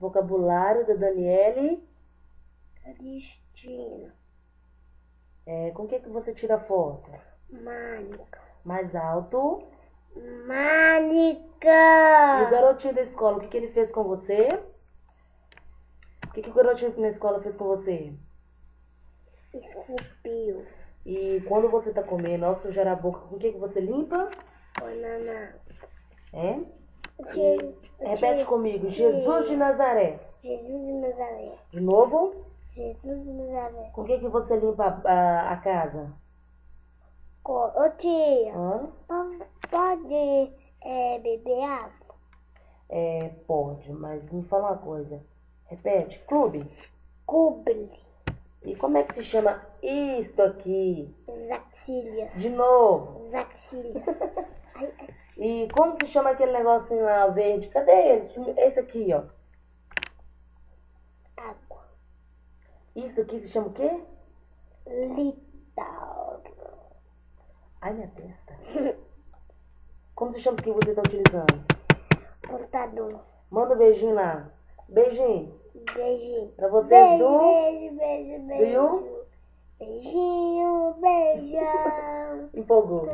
Vocabulário da Daniele. Cristina. Com o que você tira foto? Mônica. Mais alto. Mônica. E o garotinho da escola, o que ele fez com você? O que o garotinho na escola fez com você? Esculpiu. E quando você tá comendo, ao sujar a boca, com o que você limpa? Banana. Repete comigo. Jesus de Nazaré. Jesus de Nazaré. De novo. Jesus de Nazaré. Com o que você limpa a casa? Ô tia, Hã? pode beber água? Pode, mas me fala uma coisa. Repete. Clube. Cubre. E como é que se chama isto aqui? Zaxílias. De novo. Zaxílias. E como se chama aquele negocinho lá verde? Cadê ele? Esse aqui, ó. Água. Isso aqui se chama o quê? Lital. Ai, minha testa. Como se chama isso que você tá utilizando? Contador. Manda um beijinho lá. Beijinho. Beijinho. Pra vocês Beijo. do You? Beijinho, beijão. Empolgou.